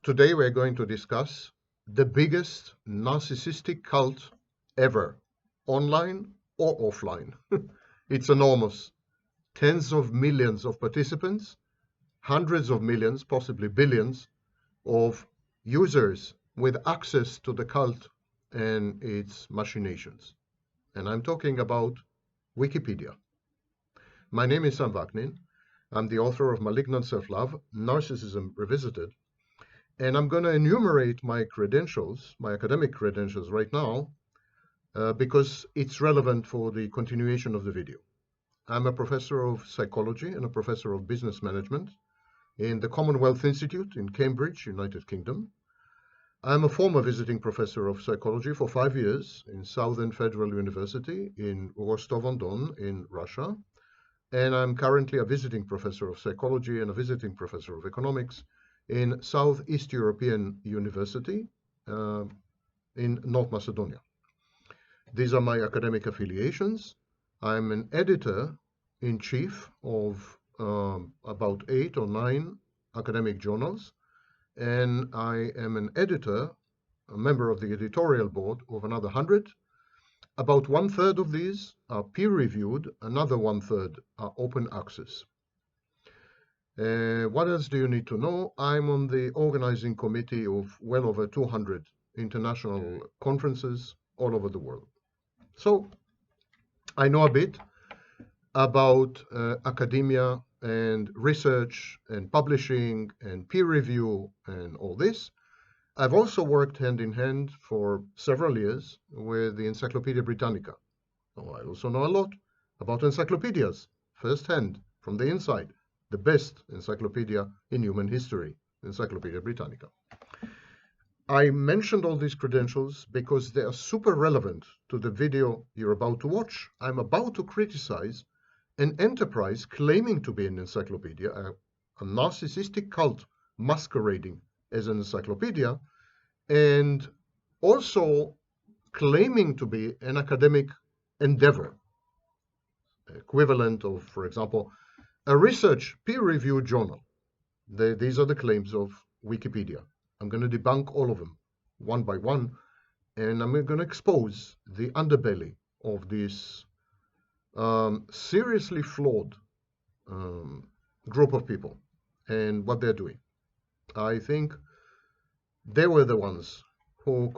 Today we're going to discuss the biggest narcissistic cult ever, online or offline. It's enormous. Tens of millions of participants, hundreds of millions, possibly billions, of users with access to the cult and its machinations. And I'm talking about Wikipedia. My name is Sam Vaknin. I'm the author of Malignant Self-Love, Narcissism Revisited. And I'm going to enumerate my credentials, my academic credentials right now, because it's relevant for the continuation of the video. I'm a professor of psychology and a professor of business management in the Commonwealth Institute in Cambridge, United Kingdom. I'm a former visiting professor of psychology for 5 years in Southern Federal University in Rostov-on-Don in Russia. And I'm currently a visiting professor of psychology and a visiting professor of economics in Southeast European University in North Macedonia. These are my academic affiliations. I'm an editor-in-chief of about 8 or 9 academic journals, and I am an editor, a member of the editorial board of another 100. About 1/3 of these are peer-reviewed, another 1/3 are open access. What else do you need to know? I'm on the organizing committee of well over 200 international conferences all over the world. So I know a bit about academia and research and publishing and peer review and all this. I've also worked hand in hand for several years with the Encyclopedia Britannica. So I also know a lot about encyclopedias, firsthand, from the inside. The best encyclopedia in human history, Encyclopedia Britannica. I mentioned all these credentials because they are super relevant to the video you're about to watch. I'm about to criticize an enterprise claiming to be an encyclopedia, a narcissistic cult masquerading as an encyclopedia, and also claiming to be an academic endeavor, equivalent of, for example, a research peer-reviewed journal. These are the claims of Wikipedia. I'm going to debunk all of them one by one, and I'm going to expose the underbelly of this seriously flawed group of people and what they're doing. I think they were the ones who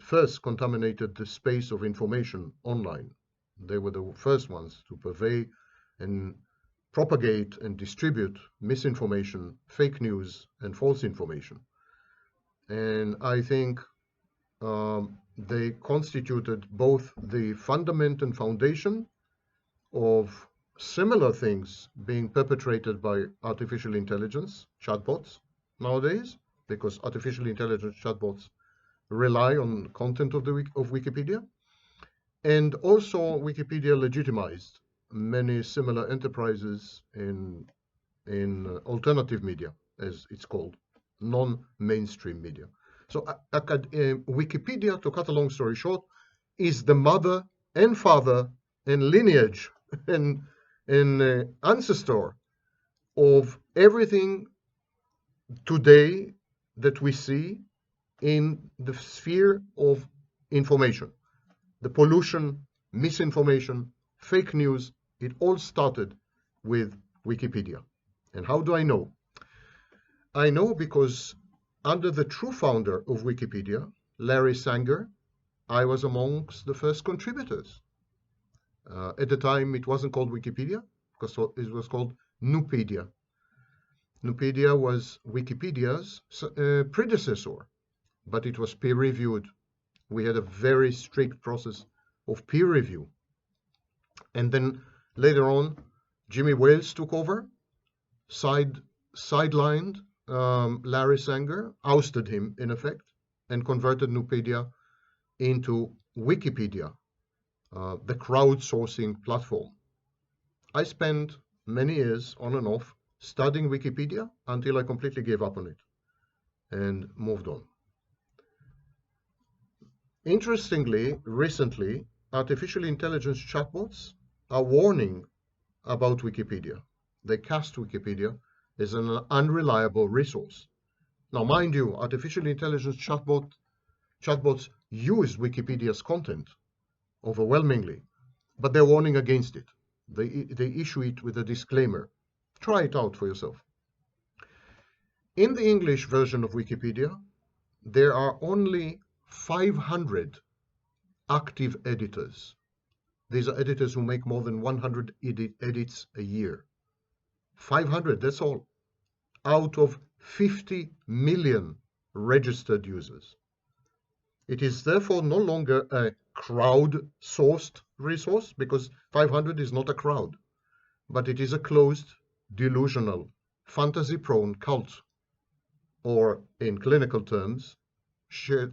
first contaminated the space of information online. They were the first ones to purvey and propagate and distribute misinformation, fake news, and false information. And I think they constituted both the fundament and foundation of similar things being perpetrated by artificial intelligence chatbots nowadays, because artificial intelligence chatbots rely on content of Wikipedia. And also Wikipedia legitimized many similar enterprises in alternative media, as it's called, non-mainstream media. So Wikipedia, to cut a long story short, is the mother and father and lineage and ancestor of everything today that we see in the sphere of information. The pollution, misinformation, fake news, it all started with Wikipedia. And how do I know? I know because under the true founder of Wikipedia, Larry Sanger, I was amongst the first contributors. At the time, it wasn't called Wikipedia, because it was called Nupedia. Nupedia was Wikipedia's predecessor, but it was peer-reviewed. We had a very strict process of peer review. And then later on, Jimmy Wales took over, sidelined Larry Sanger, ousted him in effect, and converted Nupedia into Wikipedia, the crowdsourcing platform. I spent many years on and off studying Wikipedia until I completely gave up on it and moved on. Interestingly, recently, artificial intelligence chatbots are warning about Wikipedia. They cast Wikipedia as an unreliable resource. Now, mind you, artificial intelligence chatbots use Wikipedia's content overwhelmingly, but they're warning against it. They issue it with a disclaimer. Try it out for yourself. In the English version of Wikipedia, there are only 500 active editors. These are editors who make more than 100 edits a year. 500, that's all, out of 50 million registered users. It is therefore no longer a crowd-sourced resource, because 500 is not a crowd, but it is a closed, delusional, fantasy-prone cult, or in clinical terms,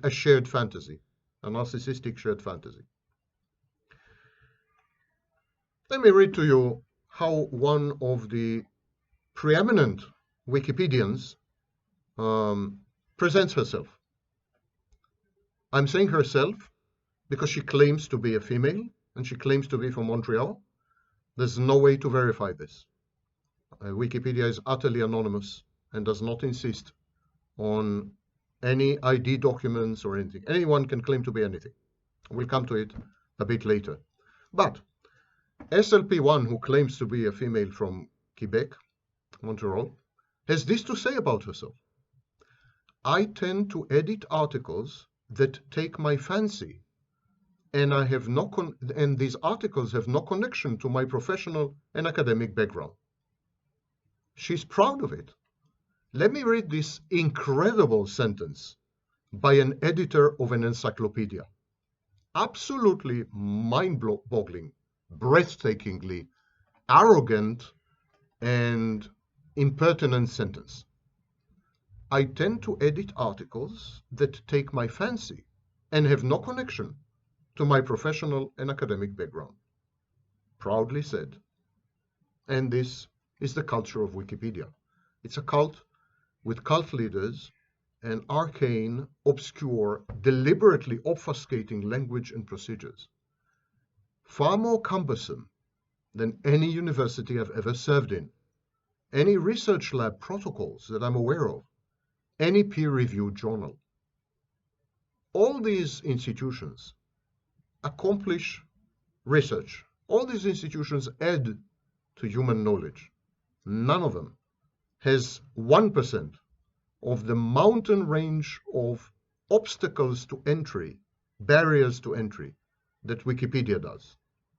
a shared fantasy, a narcissistic shared fantasy. Let me read to you how one of the preeminent Wikipedians presents herself. I'm saying herself because she claims to be a female and she claims to be from Montreal. There's no way to verify this. Wikipedia is utterly anonymous and does not insist on any ID documents or anything. Anyone can claim to be anything. We'll come to it a bit later. But SLP1, who claims to be a female from Quebec, Montreal, has this to say about herself. I tend to edit articles that take my fancy, and I have and these articles have no connection to my professional and academic background. She's proud of it. Let me read this incredible sentence by an editor of an encyclopedia. Absolutely mind-boggling, breathtakingly arrogant and impertinent sentence. I tend to edit articles that take my fancy and have no connection to my professional and academic background. Proudly said. And this is the culture of Wikipedia. It's a cult with cult leaders and arcane, obscure, deliberately obfuscating language and procedures. Far more cumbersome than any university I've ever served in, any research lab protocols that I'm aware of, any peer-reviewed journal. All these institutions accomplish research. All these institutions add to human knowledge. None of them has 1% of the mountain range of obstacles to entry, barriers to entry, that Wikipedia does.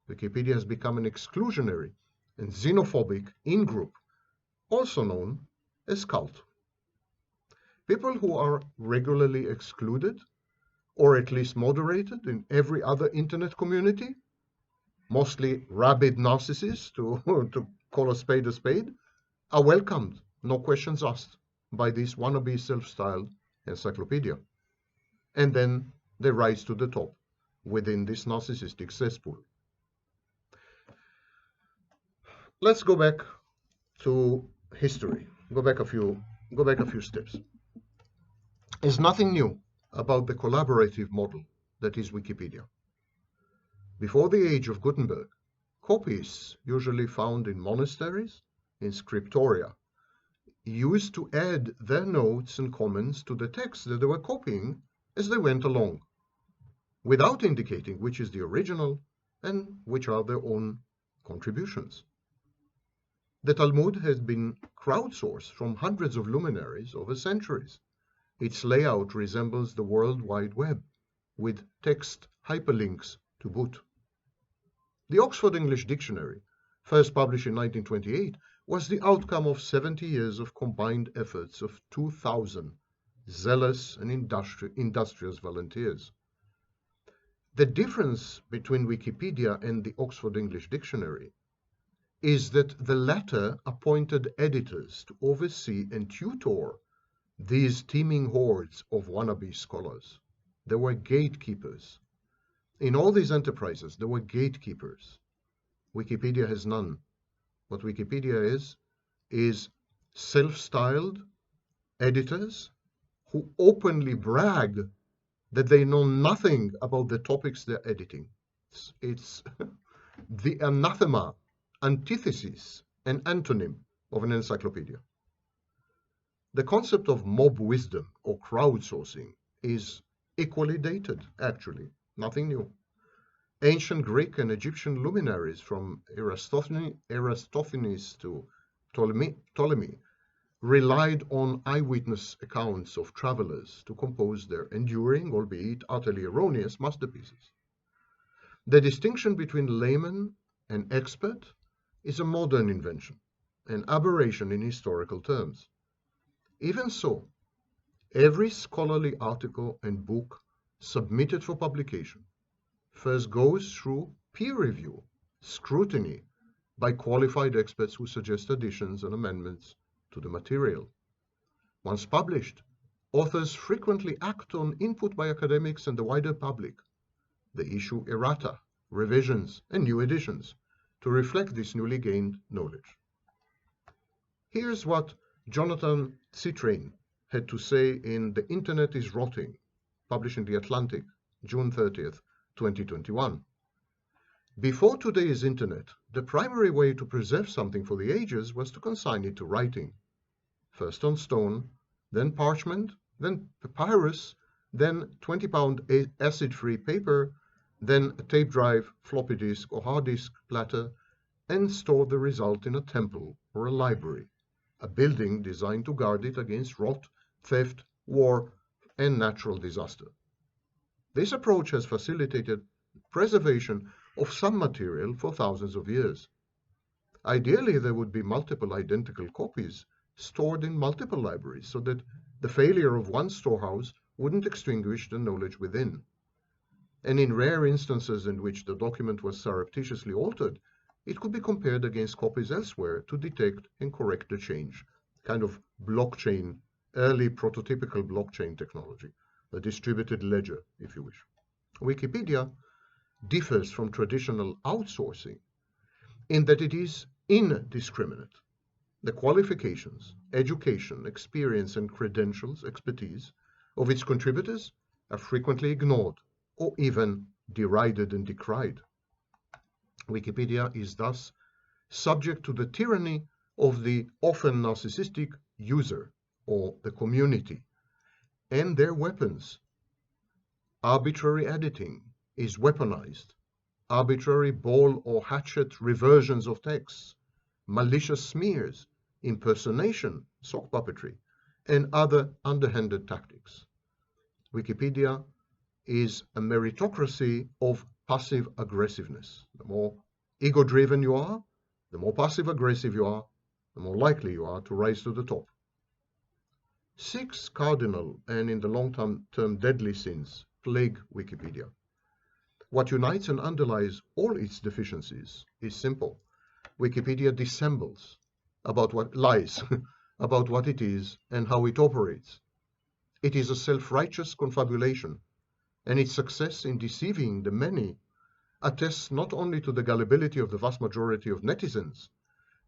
Wikipedia has become an exclusionary and xenophobic in-group, also known as cult. People who are regularly excluded, or at least moderated in every other internet community, mostly rabid narcissists, to call a spade, are welcomed, no questions asked, by this wannabe self-styled encyclopedia. And then they rise to the top within this narcissistic cesspool. Let's go back to history. Go back a few steps. There's nothing new about the collaborative model that is Wikipedia. Before the age of Gutenberg, copyists, usually found in monasteries, in scriptoria, used to add their notes and comments to the text that they were copying as they went along, without indicating which is the original and which are their own contributions. The Talmud has been crowdsourced from hundreds of luminaries over centuries. Its layout resembles the World Wide Web, with text hyperlinks to boot. The Oxford English Dictionary, first published in 1928, was the outcome of 70 years of combined efforts of 2,000 zealous and industrious volunteers. The difference between Wikipedia and the Oxford English Dictionary is that the latter appointed editors to oversee and tutor these teeming hordes of wannabe scholars. There were gatekeepers. In all these enterprises, there were gatekeepers. Wikipedia has none. What Wikipedia is self-styled editors who openly brag that they know nothing about the topics they're editing. It's the anathema, antithesis, and antonym of an encyclopedia. The concept of mob wisdom or crowdsourcing is equally dated, actually, nothing new. Ancient Greek and Egyptian luminaries from Eratosthenes to Ptolemy relied on eyewitness accounts of travelers to compose their enduring, albeit utterly erroneous, masterpieces. The distinction between layman and expert is a modern invention, an aberration in historical terms. Even so, every scholarly article and book submitted for publication first goes through peer review, scrutiny by qualified experts who suggest additions and amendments to the material. Once published, authors frequently act on input by academics and the wider public. They issue errata, revisions, and new editions to reflect this newly gained knowledge. Here's what Jonathan Citrain had to say in The Internet is Rotting, published in The Atlantic, June 30th, 2021. Before today's Internet, the primary way to preserve something for the ages was to consign it to writing. First on stone, then parchment, then papyrus, then 20-pound acid-free paper, then a tape drive, floppy disk, or hard disk platter, and store the result in a temple or a library, a building designed to guard it against rot, theft, war, and natural disaster. This approach has facilitated preservation of some material for thousands of years. Ideally, there would be multiple identical copies stored in multiple libraries so that the failure of one storehouse wouldn't extinguish the knowledge within. And in rare instances in which the document was surreptitiously altered, it could be compared against copies elsewhere to detect and correct the change, kind of blockchain, early prototypical blockchain technology, a distributed ledger, if you wish. Wikipedia differs from traditional outsourcing in that it is indiscriminate. The qualifications, education, experience, and credentials, expertise of its contributors are frequently ignored or even derided and decried. Wikipedia is thus subject to the tyranny of the often narcissistic user or the community and their weapons. Arbitrary editing is weaponized. Arbitrary ball or hatchet reversions of texts, malicious smears, impersonation, sock puppetry, and other underhanded tactics. Wikipedia is a meritocracy of passive aggressiveness. The more ego-driven you are, the more passive-aggressive you are, the more likely you are to rise to the top. 6 cardinal and in the long-term deadly sins plague Wikipedia. What unites and underlies all its deficiencies is simple. Wikipedia dissembles about what lies about what it is and how it operates. It is a self-righteous confabulation, and its success in deceiving the many attests not only to the gullibility of the vast majority of netizens,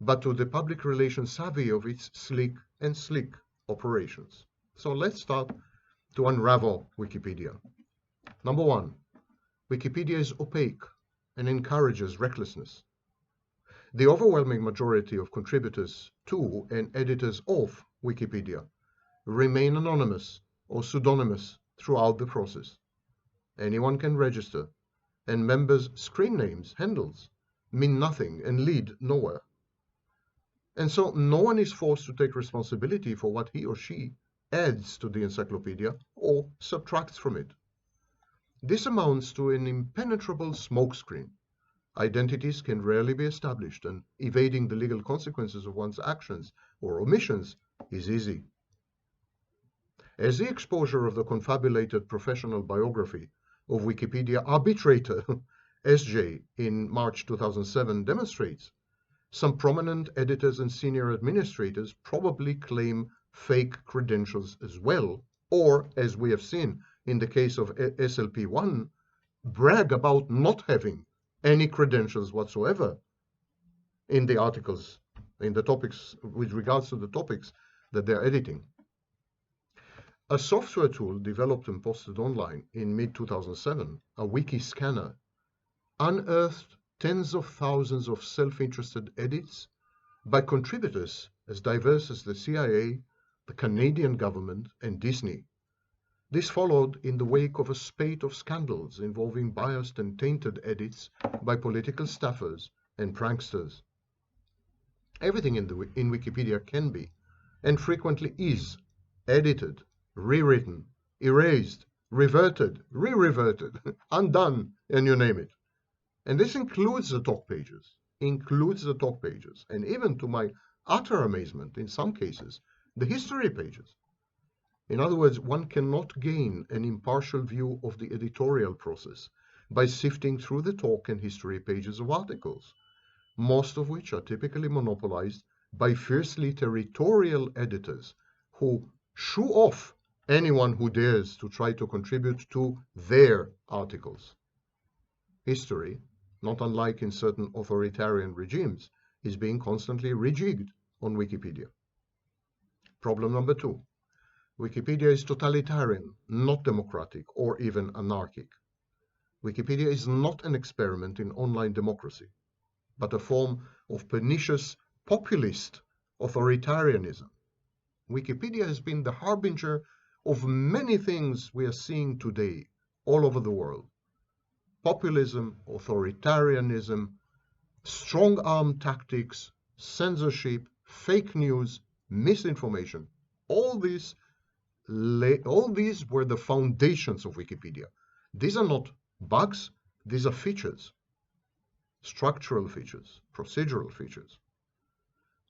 but to the public relations savvy of its slick operations. So let's start to unravel Wikipedia. Number 1, Wikipedia is opaque and encourages recklessness. The overwhelming majority of contributors to and editors of Wikipedia remain anonymous or pseudonymous throughout the process. Anyone can register, and members' screen names, handles, mean nothing and lead nowhere. And so no one is forced to take responsibility for what he or she adds to the encyclopedia or subtracts from it. This amounts to an impenetrable smokescreen. Identities can rarely be established, and evading the legal consequences of one's actions or omissions is easy. As the exposure of the confabulated professional biography of Wikipedia arbitrator SJ in March 2007 demonstrates, some prominent editors and senior administrators probably claim fake credentials as well, or, as we have seen in the case of SLP1, brag about not having any credentials whatsoever in the articles, in the topics, with regards to the topics that they're editing. A software tool developed and posted online in mid-2007, a wiki scanner, unearthed tens of thousands of self-interested edits by contributors as diverse as the CIA, the Canadian government, and Disney. This followed in the wake of a spate of scandals involving biased and tainted edits by political staffers and pranksters. Everything in Wikipedia can be, and frequently is, edited, rewritten, erased, reverted, re-reverted, undone, and you name it. And this includes the talk pages, and even, to my utter amazement, in some cases, the history pages. In other words, one cannot gain an impartial view of the editorial process by sifting through the talk and history pages of articles, most of which are typically monopolized by fiercely territorial editors who shoo off anyone who dares to try to contribute to their articles. History, not unlike in certain authoritarian regimes, is being constantly rejigged on Wikipedia. Problem number 2. Wikipedia is totalitarian, not democratic or even anarchic. Wikipedia is not an experiment in online democracy, but a form of pernicious populist authoritarianism. Wikipedia has been the harbinger of many things we are seeing today all over the world. Populism, authoritarianism, strong-arm tactics, censorship, fake news, misinformation. All these were the foundations of Wikipedia. These are not bugs, these are features, structural features, procedural features.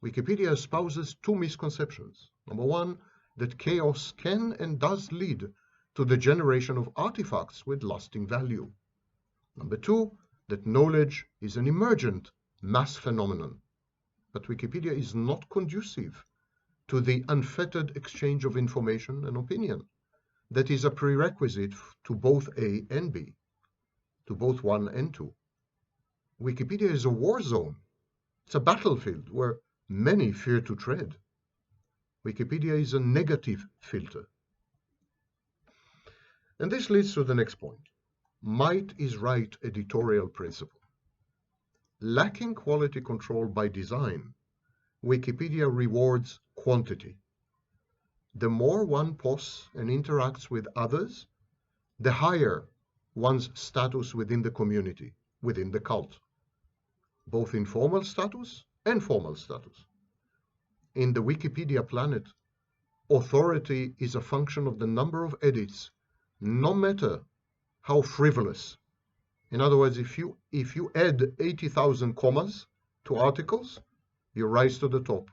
Wikipedia espouses two misconceptions. Number one, that chaos can and does lead to the generation of artifacts with lasting value. Number two, that knowledge is an emergent mass phenomenon. But Wikipedia is not conducive to the unfettered exchange of information and opinion that is a prerequisite to both A and B, to both 1 and 2. Wikipedia is a war zone. It's a battlefield where many fear to tread. Wikipedia is a negative filter. And this leads to the next point. Might is right editorial principle. Lacking quality control by design, Wikipedia rewards quantity. The more one posts and interacts with others, the higher one's status within the community, within the cult, both informal status and formal status. In the Wikipedia planet, authority is a function of the number of edits, no matter how frivolous. In other words, if you add 80,000 commas to articles, you rise to the top.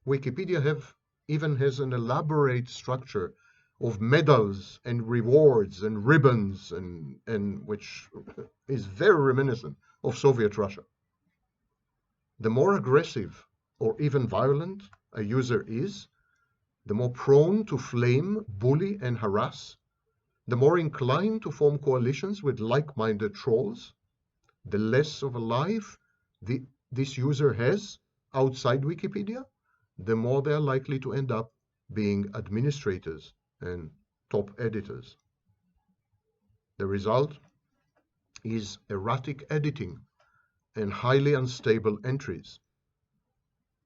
Wikipedia even has an elaborate structure of medals and rewards and ribbons, and which is very reminiscent of Soviet Russia. The more aggressive or even violent a user is, the more prone to flame, bully, and harass, the more inclined to form coalitions with like-minded trolls, the less of a life this user has outside Wikipedia, the more they're likely to end up being administrators and top editors. The result is erratic editing and highly unstable entries.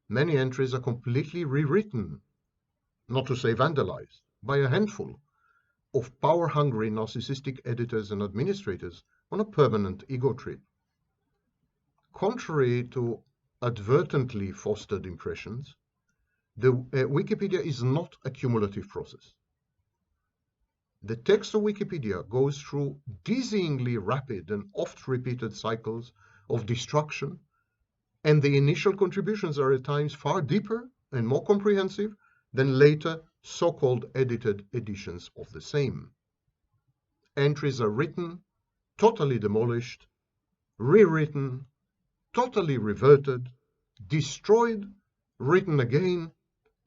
Many entries are completely rewritten, not to say vandalized, by a handful of power-hungry narcissistic editors and administrators on a permanent ego trip. Contrary to advertently fostered impressions, Wikipedia is not a cumulative process. The text of Wikipedia goes through dizzyingly rapid and oft-repeated cycles of destruction, and the initial contributions are at times far deeper and more comprehensive than later so-called edited editions of the same. Entries are written, totally demolished, rewritten, totally reverted, destroyed, written again,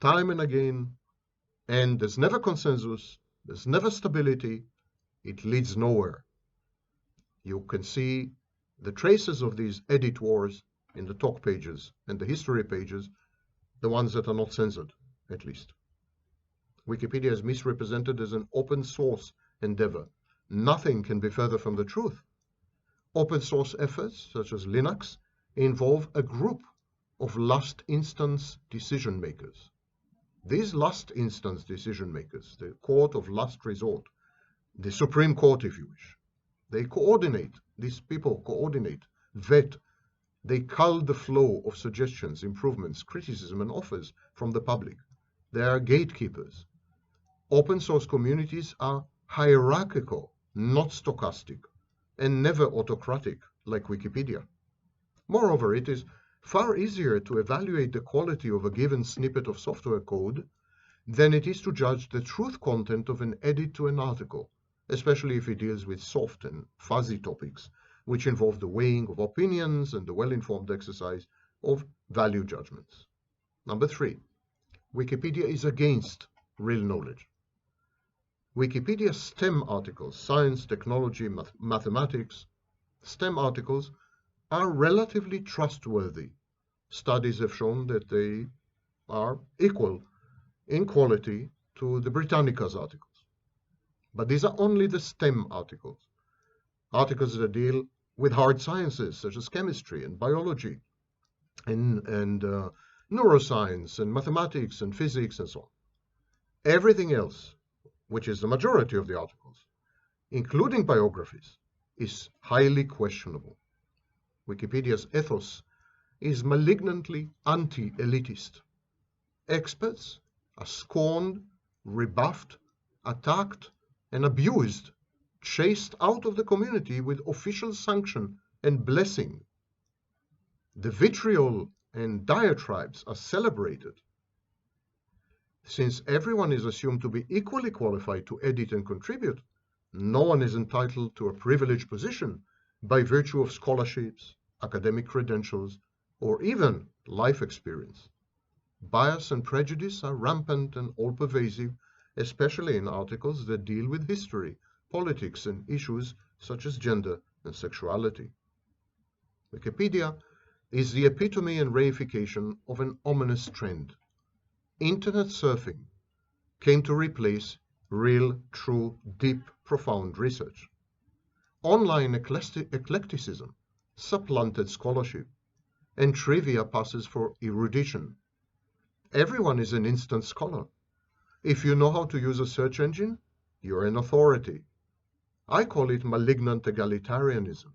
time and again, and there's never consensus, there's never stability, it leads nowhere. You can see the traces of these edit wars in the talk pages and the history pages, the ones that are not censored, at least. Wikipedia is misrepresented as an open source endeavor. Nothing can be further from the truth. Open source efforts, such as Linux, involve a group of last instance decision makers. These last instance decision makers, the court of last resort, the Supreme Court, if you wish, they coordinate, these people coordinate, vet, they cull the flow of suggestions, improvements, criticism, and offers from the public. They are gatekeepers. Open source communities are hierarchical, not stochastic, and never autocratic like Wikipedia. Moreover, it is far easier to evaluate the quality of a given snippet of software code than it is to judge the truth content of an edit to an article, especially if it deals with soft and fuzzy topics, which involve the weighing of opinions and the well-informed exercise of value judgments. Number 3, Wikipedia is against real knowledge. Wikipedia STEM articles, science, technology, mathematics, STEM articles are relatively trustworthy. Studies have shown that they are equal in quality to the Britannica's articles. But these are only the STEM articles, articles that deal with hard sciences such as chemistry and biology and neuroscience and mathematics and physics and so on. Everything else, which is the majority of the articles, including biographies, is highly questionable. Wikipedia's ethos is malignantly anti-elitist. Experts are scorned, rebuffed, attacked, and abused, chased out of the community with official sanction and blessing. The vitriol and diatribes are celebrated. Since everyone is assumed to be equally qualified to edit and contribute, no one is entitled to a privileged position by virtue of scholarships, academic credentials, or even life experience. Bias and prejudice are rampant and all-pervasive, especially in articles that deal with history, politics, and issues such as gender and sexuality. Wikipedia is the epitome and reification of an ominous trend. Internet surfing came to replace real, true, deep, profound research. Online eclecticism supplanted scholarship, and trivia passes for erudition. Everyone is an instant scholar. If you know how to use a search engine, you're an authority. I call it malignant egalitarianism.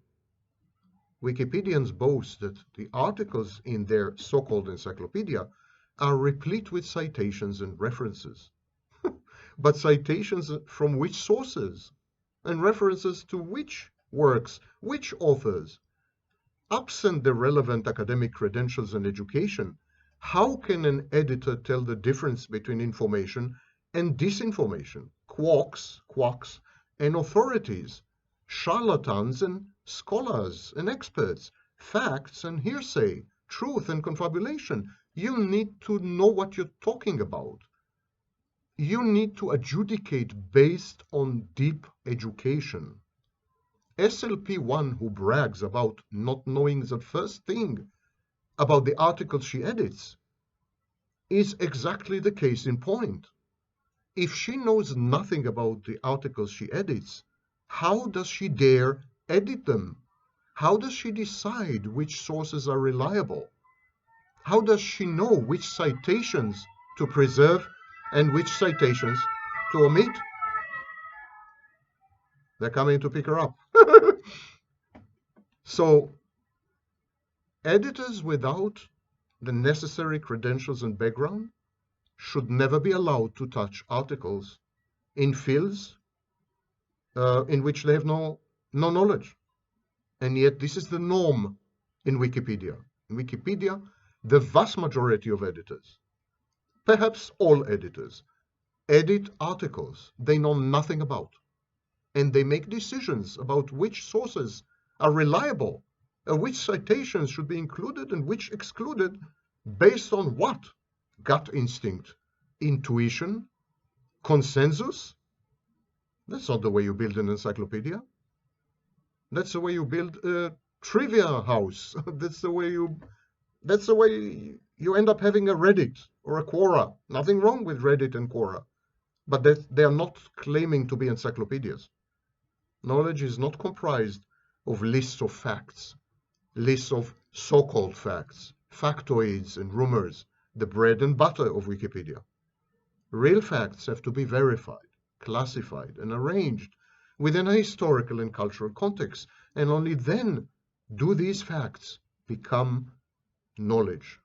Wikipedians boast that the articles in their so-called encyclopedia are replete with citations and references. But citations from which sources? And references to which works, which authors? Absent the relevant academic credentials and education, how can an editor tell the difference between information and disinformation, quacks, and authorities, charlatans and scholars and experts, facts and hearsay, truth and confabulation? You need to know what you're talking about. You need to adjudicate based on deep education. SLP1, who brags about not knowing the first thing about the articles she edits, is exactly the case in point. If she knows nothing about the articles she edits, how does she dare edit them? How does she decide which sources are reliable? How does she know which citations to preserve and which citations to omit? They're coming to pick her up. So, editors without the necessary credentials and background should never be allowed to touch articles in fields in which they have no knowledge. And yet this is the norm in Wikipedia. In Wikipedia, the vast majority of editors, perhaps all editors, edit articles they know nothing about. And they make decisions about which sources are reliable, which citations should be included and which excluded, based on what? Gut instinct, intuition, consensus? That's not the way you build an encyclopedia. That's the way you build a trivia house. That's the way you end up having a Reddit or a Quora. Nothing wrong with Reddit and Quora, but they are not claiming to be encyclopedias. Knowledge is not comprised of lists of facts, lists of so-called facts, factoids and rumors, the bread and butter of Wikipedia. Real facts have to be verified, classified, and arranged within a historical and cultural context, and only then do these facts become knowledge.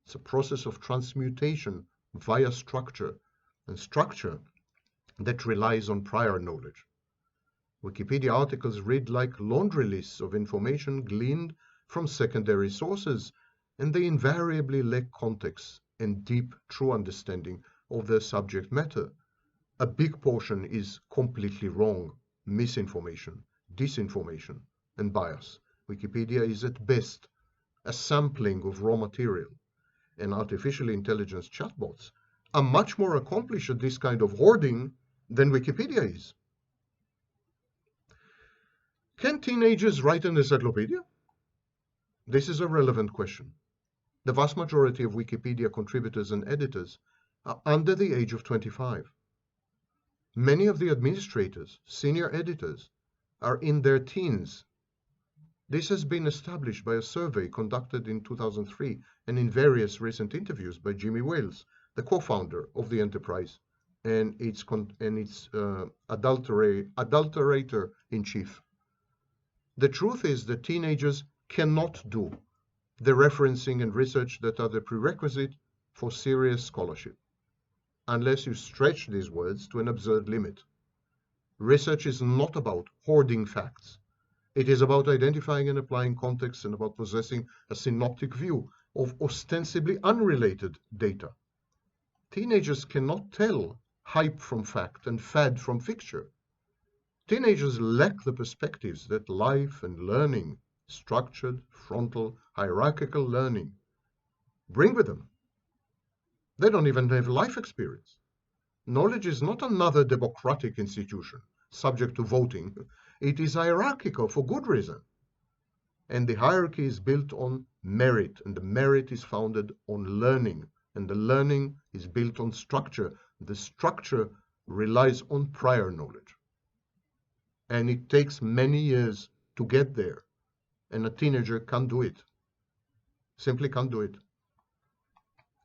It's a process of transmutation via structure, and structure that relies on prior knowledge. Wikipedia articles read like laundry lists of information gleaned from secondary sources, and they invariably lack context and deep, true understanding of their subject matter. A big portion is completely wrong, misinformation, disinformation, and bias. Wikipedia is at best a sampling of raw material, and artificial intelligence chatbots are much more accomplished at this kind of hoarding than Wikipedia is. Can teenagers write an encyclopedia? This is a relevant question. The vast majority of Wikipedia contributors and editors are under the age of 25. Many of the administrators, senior editors, are in their teens. This has been established by a survey conducted in 2003 and in various recent interviews by Jimmy Wales, the co-founder of the enterprise and its adulterator-in-chief. The truth is that teenagers cannot do the referencing and research that are the prerequisite for serious scholarship, unless you stretch these words to an absurd limit. Research is not about hoarding facts. It is about identifying and applying context and about possessing a synoptic view of ostensibly unrelated data. Teenagers cannot tell hype from fact and fad from fixture. Teenagers lack the perspectives that life and learning, structured, frontal, hierarchical learning, bring with them. They don't even have life experience. Knowledge is not another democratic institution subject to voting. It is hierarchical for good reason. And the hierarchy is built on merit, and the merit is founded on learning, and the learning is built on structure. The structure relies on prior knowledge. And it takes many years to get there, and a teenager can't do it. Simply can't do it.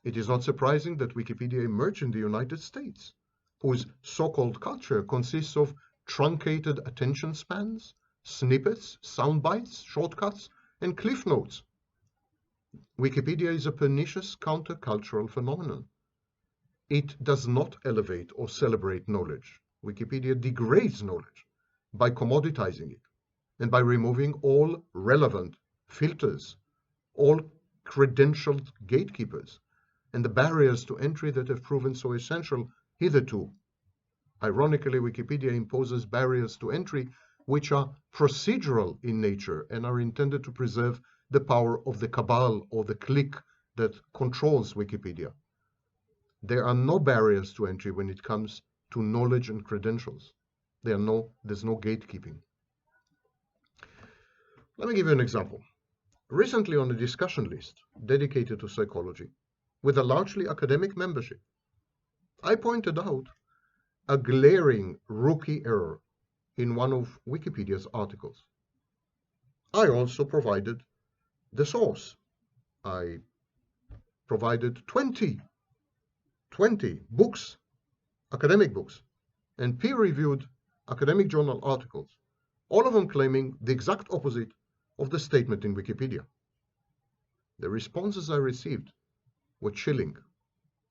It is not surprising that Wikipedia emerged in the United States, whose so-called culture consists of truncated attention spans, snippets, sound bites, shortcuts, and cliff notes. Wikipedia is a pernicious countercultural phenomenon. It does not elevate or celebrate knowledge. Wikipedia degrades knowledge by commoditizing it and by removing all relevant filters, all credentialed gatekeepers, and the barriers to entry that have proven so essential hitherto. Ironically, Wikipedia imposes barriers to entry which are procedural in nature and are intended to preserve the power of the cabal or the clique that controls Wikipedia. There are no barriers to entry when it comes to knowledge and credentials. There's no gatekeeping. Let me give you an example. Recently, on a discussion list dedicated to psychology, with a largely academic membership, I pointed out a glaring rookie error in one of Wikipedia's articles. I also provided the source. I provided 20 books, academic books, and peer-reviewed academic journal articles, all of them claiming the exact opposite of the statement in Wikipedia. The responses I received were chilling.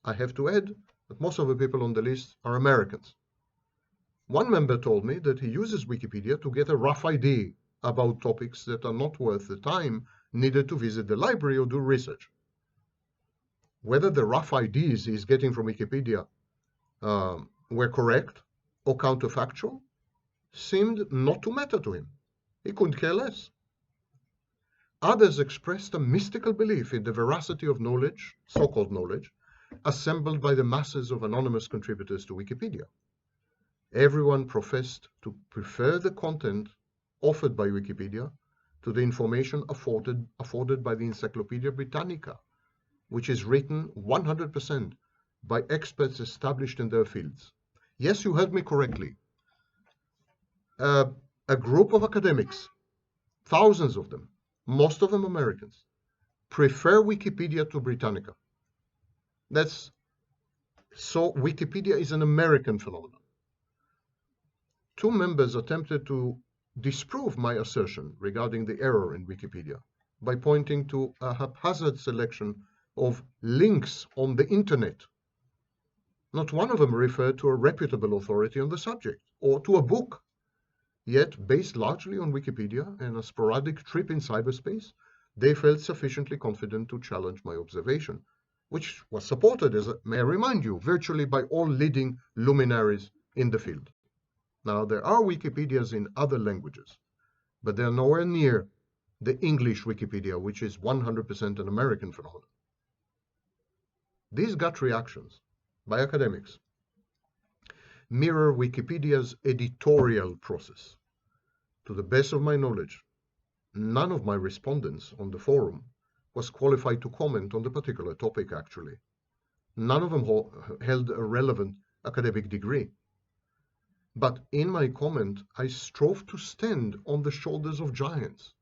I have to add that most of the people on the list are Americans. One member told me that he uses Wikipedia to get a rough idea about topics that are not worth the time needed to visit the library or do research. Whether the rough ideas he's getting from Wikipedia were correct or counterfactual seemed not to matter to him. He couldn't care less. Others expressed a mystical belief in the veracity of knowledge, so-called knowledge, assembled by the masses of anonymous contributors to Wikipedia. Everyone professed to prefer the content offered by Wikipedia to the information afforded by the Encyclopedia Britannica, which is written 100% by experts established in their fields. Yes, you heard me correctly. A group of academics, thousands of them, most of them Americans, prefer Wikipedia to Britannica. That's So Wikipedia is an American phenomenon. Two members attempted to disprove my assertion regarding the error in Wikipedia by pointing to a haphazard selection of links on the internet. Not one of them referred to a reputable authority on the subject or to a book. Yet, based largely on Wikipedia and a sporadic trip in cyberspace, they felt sufficiently confident to challenge my observation, which was supported, as may I remind you, virtually by all leading luminaries in the field. Now, there are Wikipedias in other languages, but they are nowhere near the English Wikipedia, which is 100% an American phenomenon. These gut reactions by academics mirror Wikipedia's editorial process. To the best of my knowledge, none of my respondents on the forum was qualified to comment on the particular topic, actually. None of them held a relevant academic degree. But in my comment, I strove to stand on the shoulders of giants.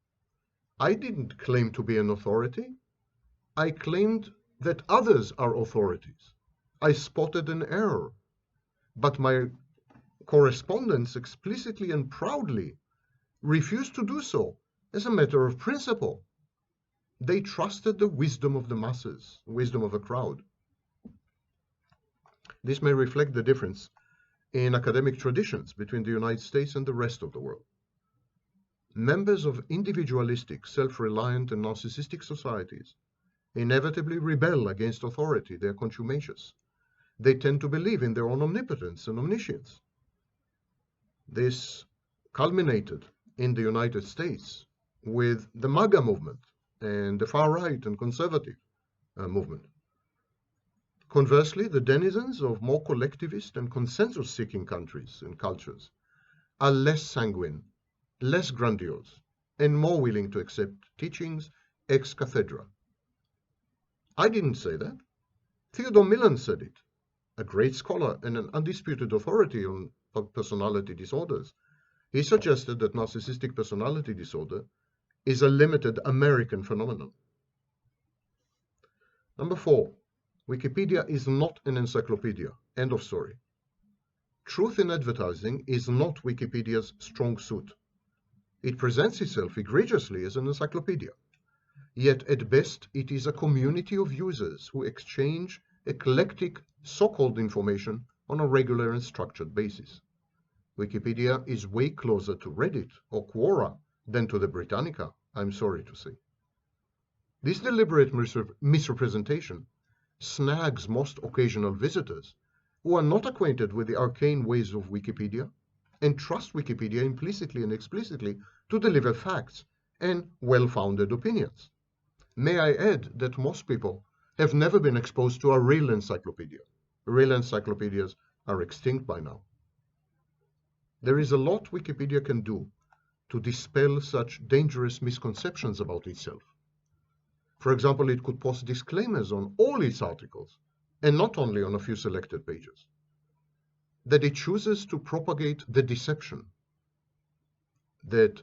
I didn't claim to be an authority. I claimed that others are authorities. I spotted an error. But my correspondents explicitly and proudly refused to do so as a matter of principle. They trusted the wisdom of the masses, wisdom of the crowd. This may reflect the difference in academic traditions between the United States and the rest of the world. Members of individualistic, self-reliant, and narcissistic societies inevitably rebel against authority. They are contumacious. They tend to believe in their own omnipotence and omniscience. This culminated in the United States with the MAGA movement and the far-right and conservative movement. Conversely, the denizens of more collectivist and consensus-seeking countries and cultures are less sanguine, less grandiose, and more willing to accept teachings ex cathedra. I didn't say that. Theodore Millen said it, a great scholar and an undisputed authority on personality disorders. He suggested that narcissistic personality disorder is a limited American phenomenon. Number 4, Wikipedia is not an encyclopedia. End of story. Truth in advertising is not Wikipedia's strong suit. It presents itself egregiously as an encyclopedia. Yet at best, it is a community of users who exchange eclectic so-called information on a regular and structured basis. Wikipedia is way closer to Reddit or Quora than to the Britannica, I'm sorry to say. This deliberate misrepresentation snags most occasional visitors who are not acquainted with the arcane ways of Wikipedia and trust Wikipedia implicitly and explicitly to deliver facts and well-founded opinions. May I add that most people have never been exposed to a real encyclopedia. Real encyclopedias are extinct by now. There is a lot Wikipedia can do to dispel such dangerous misconceptions about itself. For example, it could post disclaimers on all its articles, and not only on a few selected pages. That it chooses to propagate the deception, that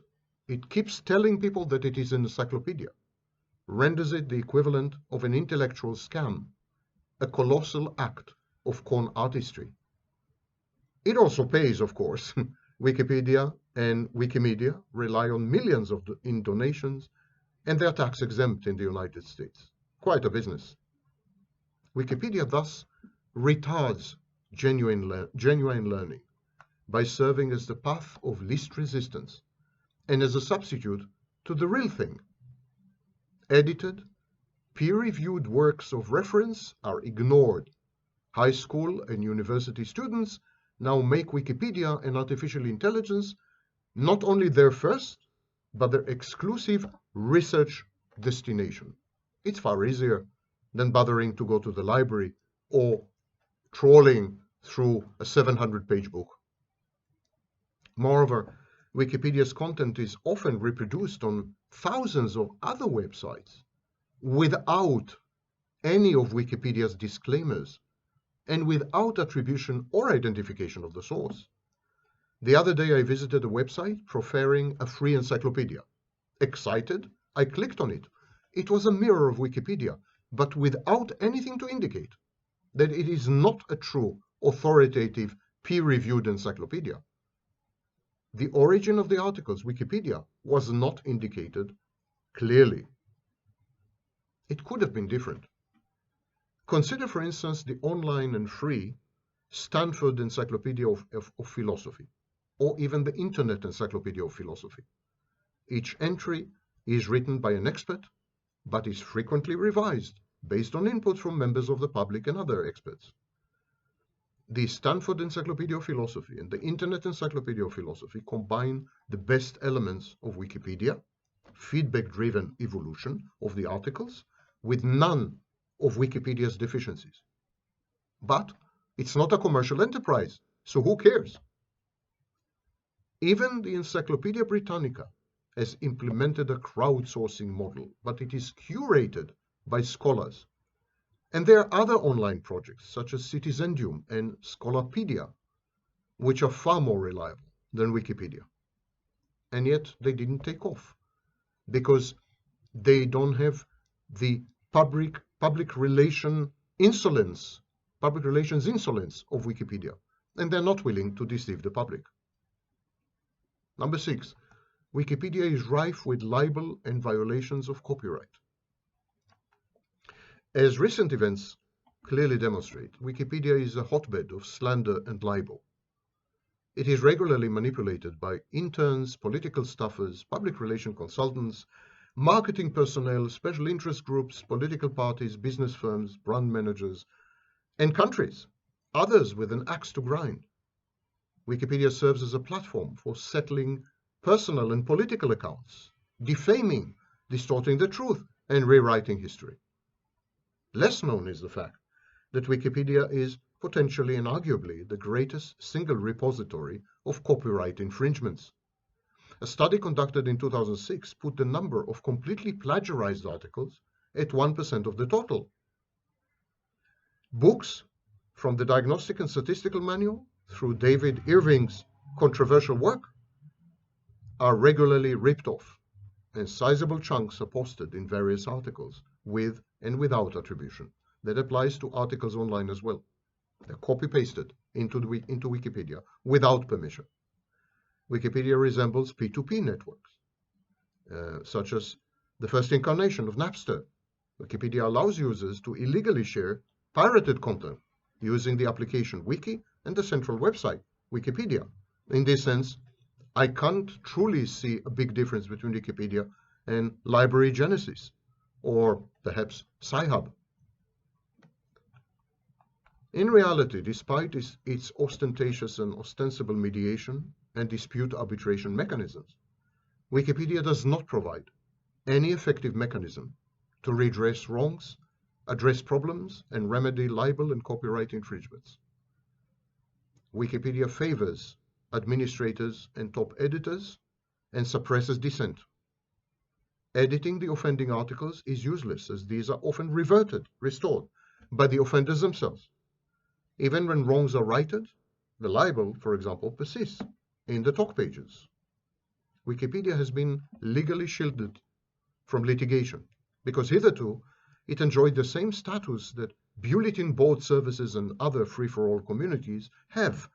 it keeps telling people that it is an encyclopedia, renders it the equivalent of an intellectual scam, a colossal act of con artistry. It also pays, of course. Wikipedia and Wikimedia rely on millions in donations, and they are tax exempt in the United States. Quite a business. Wikipedia thus retards genuine learning by serving as the path of least resistance and as a substitute to the real thing. Edited, peer-reviewed works of reference are ignored. High school and university students now make Wikipedia and artificial intelligence not only their first, but their exclusive research destination. It's far easier than bothering to go to the library or trawling through a 700-page book. Moreover, Wikipedia's content is often reproduced on thousands of other websites without any of Wikipedia's disclaimers and without attribution or identification of the source. The other day I visited a website proffering a free encyclopedia. Excited, I clicked on it. It was a mirror of Wikipedia, but without anything to indicate. that it is not a true, authoritative, peer-reviewed encyclopedia. The origin of the articles, Wikipedia, was not indicated clearly. It could have been different. Consider, for instance, the online and free Stanford Encyclopedia of Philosophy, or even the Internet Encyclopedia of Philosophy. Each entry is written by an expert, but is frequently revised based on input from members of the public and other experts. The Stanford Encyclopedia of Philosophy and the Internet Encyclopedia of Philosophy combine the best elements of Wikipedia, feedback-driven evolution of the articles, with none of Wikipedia's deficiencies. But it's not a commercial enterprise, so who cares? Even the Encyclopedia Britannica has implemented a crowdsourcing model, but it is curated by scholars. And there are other online projects, such as Citizendium and Scholarpedia, which are far more reliable than Wikipedia. And yet they didn't take off, because they don't have the public relations insolence of Wikipedia, and they're not willing to deceive the public. Number 6, Wikipedia is rife with libel and violations of copyright. As recent events clearly demonstrate, Wikipedia is a hotbed of slander and libel. It is regularly manipulated by interns, political staffers, public relation consultants, marketing personnel, special interest groups, political parties, business firms, brand managers, and countries, others with an axe to grind. Wikipedia serves as a platform for settling personal and political accounts, defaming, distorting the truth, and rewriting history. Less known is the fact that Wikipedia is potentially and arguably the greatest single repository of copyright infringements. A study conducted in 2006 put the number of completely plagiarized articles at 1% of the total. Books, from the Diagnostic and Statistical Manual through David Irving's controversial work, are regularly ripped off, and sizable chunks are posted in various articles with and without attribution. That applies to articles online as well. They're copy-pasted into Wikipedia without permission. Wikipedia resembles P2P networks, such as the first incarnation of Napster. Wikipedia allows users to illegally share pirated content using the application Wiki and the central website, Wikipedia. In this sense, I can't truly see a big difference between Wikipedia and Library Genesis, or perhaps Sci-Hub. In reality, despite its ostentatious and ostensible mediation and dispute arbitration mechanisms, Wikipedia does not provide any effective mechanism to redress wrongs, address problems, and remedy libel and copyright infringements. Wikipedia favors administrators and top editors and suppresses dissent. Editing the offending articles is useless, as these are often restored by the offenders themselves. Even when wrongs are righted, the libel, for example, persists in the talk pages. Wikipedia has been legally shielded from litigation because hitherto it enjoyed the same status that bulletin board services and other free-for-all communities have.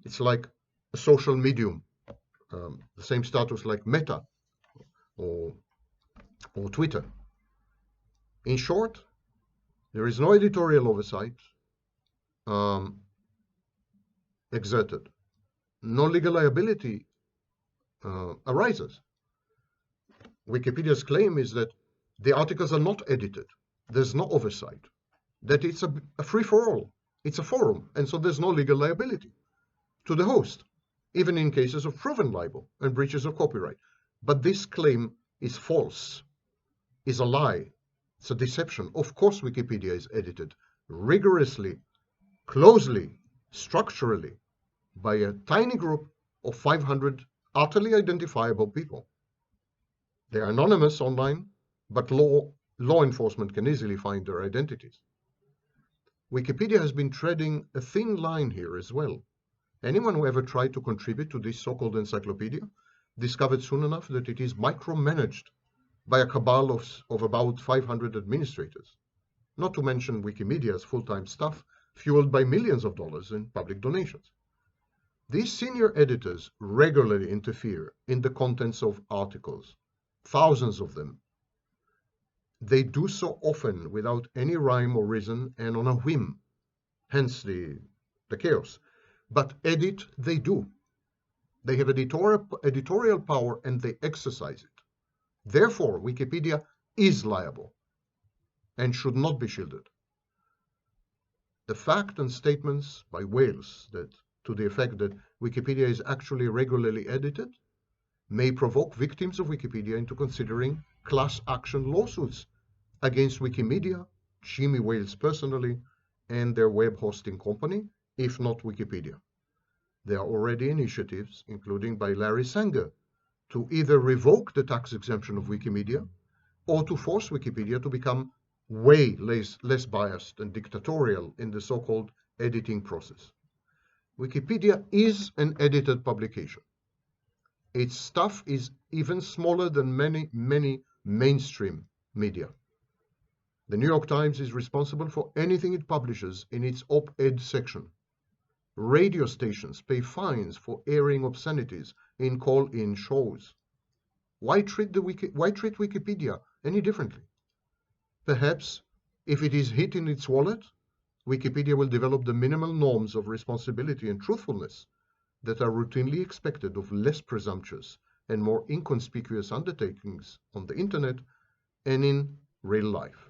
It's like a social medium, the same status like Meta or Twitter. In short, there is no editorial oversight exerted. No legal liability arises. Wikipedia's claim is that the articles are not edited. There's no oversight. That it's a free-for-all. It's a forum, and so there's no legal liability to the host, even in cases of proven libel and breaches of copyright. But this claim is false, is a lie. It's a deception. Of course Wikipedia is edited rigorously, closely, structurally, by a tiny group of 500 utterly identifiable people. They are anonymous online, but law enforcement can easily find their identities. Wikipedia has been treading a thin line here as well. Anyone who ever tried to contribute to this so-called encyclopedia discovered soon enough that it is micromanaged by a cabal of about 500 administrators, not to mention Wikimedia's full-time staff fueled by millions of dollars in public donations. These senior editors regularly interfere in the contents of articles, thousands of them. They do so often without any rhyme or reason and on a whim, hence the chaos. But edit they do. They have editorial power and they exercise it. Therefore, Wikipedia is liable and should not be shielded. The fact and statements by whales that to the effect that Wikipedia is actually regularly edited may provoke victims of Wikipedia into considering class action lawsuits against Wikimedia, Jimmy Wales personally, and their web hosting company, if not Wikipedia. There are already initiatives, including by Larry Sanger, to either revoke the tax exemption of Wikimedia or to force Wikipedia to become way less biased and dictatorial in the so-called editing process. Wikipedia is an edited publication. Its staff is even smaller than many mainstream media. The New York Times is responsible for anything it publishes in its op-ed section. Radio stations pay fines for airing obscenities in call-in shows. Why treat Wikipedia any differently? Perhaps if it is hit in its wallet, Wikipedia will develop the minimal norms of responsibility and truthfulness that are routinely expected of less presumptuous and more inconspicuous undertakings on the internet and in real life.